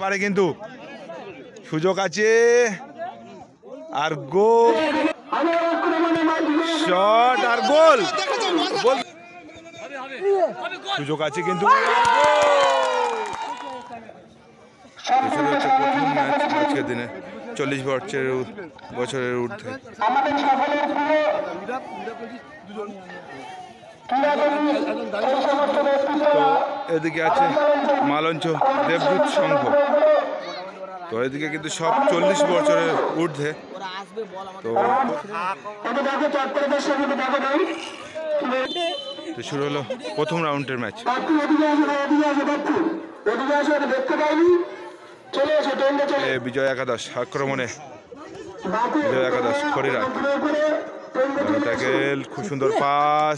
পারে কিন্তু সুযোগ আছে আর গোল শট আর গোল সুযোগ আছে কিন্তু প্রথম ম্যাচ আজকের দিনে 40 বছরের ঊর্ধ্বে তো এদিকে আছে মালঞ্চ দেবদূত সংঘ তো এদিকে কিন্তু সব 40 বছরের ঊর্ধ্বে তো শুরু হলো প্রথম রাউন্ডের ম্যাচ বিজয় একাদশ আক্রমণে বিজয় একাদশ খড়িরাট ট্যাকেল খুব সুন্দর পাস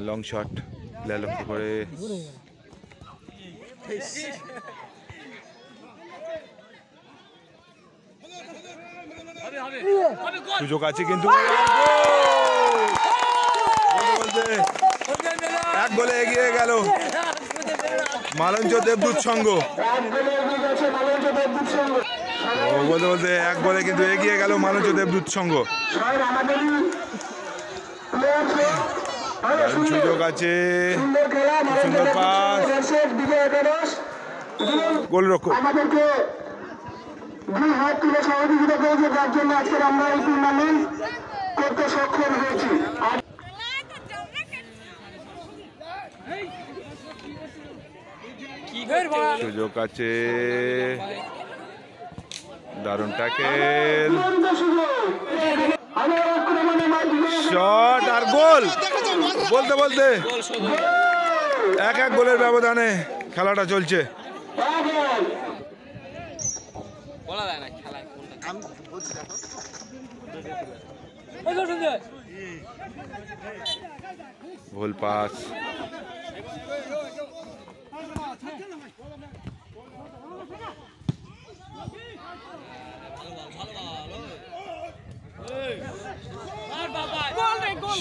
লং শট লক্ষ্য করে সুযোগ আছে কিন্তু এক গোলে এগিয়ে গেল মালঞ্চ দেবদূত সংঘ বলতে বলতে এক গোলে কিন্তু এগিয়ে গেল মালঞ্চ দেবদূত সংঘ সুযোগ আছে সুন্দর পাস গোলরক্ষক হাত তুলে সহযোগিতা করেছে যার জন্য আজকের আমরা এই টুর্নামেন্ট করতে সক্ষম হয়েছি সুযোগ আছে দারুণ ট্যাকেল শট আর গোল বলতে বলতে এক গোলের ব্যবধানে খেলাটা চলছে ভুল পাস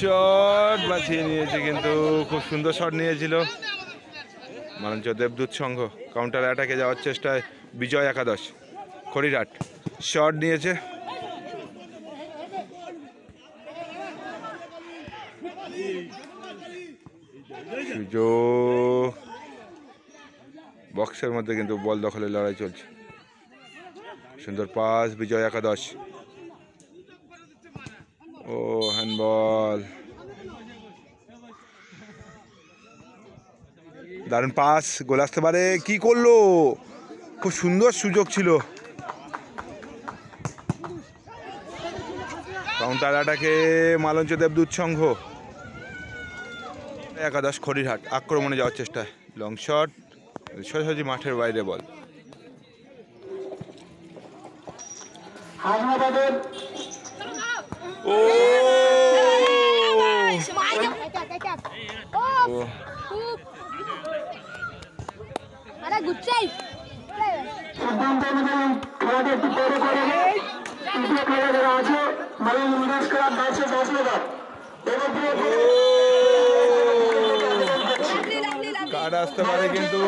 শট বাঁচিয়ে নিয়েছে কিন্তু খুব সুন্দর শট নিয়েছিল মালঞ্চ দেবদূত সংঘ কাউন্টার অ্যাটাকে যাওয়ার চেষ্টায় বিজয় একাদশ খড়িরাট শট নিয়েছে সুযোগ বক্সের মধ্যে কিন্তু বল দখলের লড়াই চলছে সুন্দর পাস বিজয় একাদশ ও হ্যান্ডবল দারুণ পাস গোল আসতে পারে কি করলো খুব সুন্দর সুযোগ ছিল কাউন্টার অ্যাটাকে মালঞ্চ দেবদূত সংঘ একাদশ খড়িরহাট আক্রমণে যাওয়ার চেষ্টায় লং শট সোজাসুজি মাঠের বাইরে বল ও কার্ড আসতে পারে কিন্তু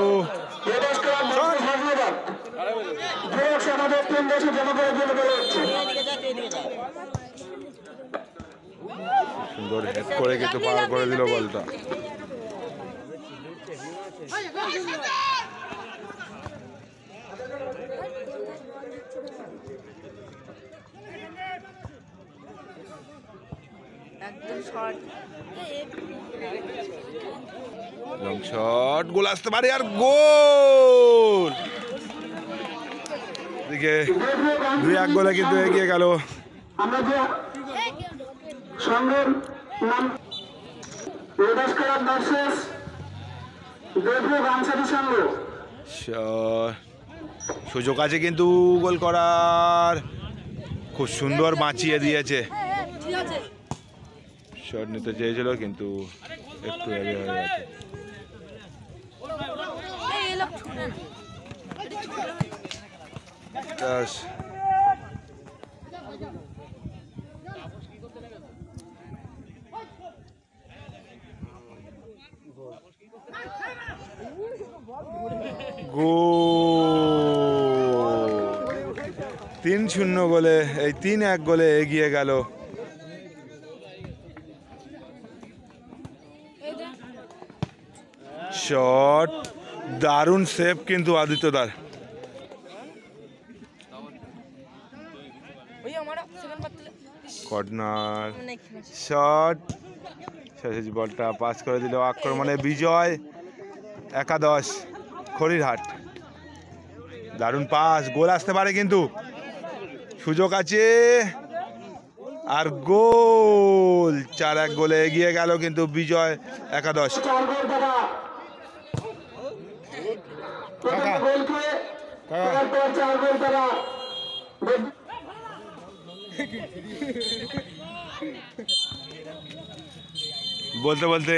সুন্দর হেড করে কিন্তু পার করে দিল বলটা লং শট গোল আসতে পারে আর গোল দিকে 2-1 গোলে কিন্তু এগিয়ে গেল সুযোগ আছে কিন্তু গোল করার খুব সুন্দর বাঁচিয়ে দিয়েছে শট নিতে চেয়েছিল কিন্তু একটু আগে হয়ে গেছে দাস গোল 3-0 গোলে, এই 3-1 গোলে এগিয়ে গেল। শট, দারুণ সেভ কিন্তু আদিত্যদার। কর্নার শট, শেষ বলটা পাস করে দিল। আক্রমণে বিজয় একাদশ খড়িরহাট। দারুণ পাস, গোল আসতে পারে কিন্তু, সুযোগ আছে আর গোল। 4-1 গোলে এগিয়ে গেল কিন্তু বিজয় একাদশ। বলতে বলতে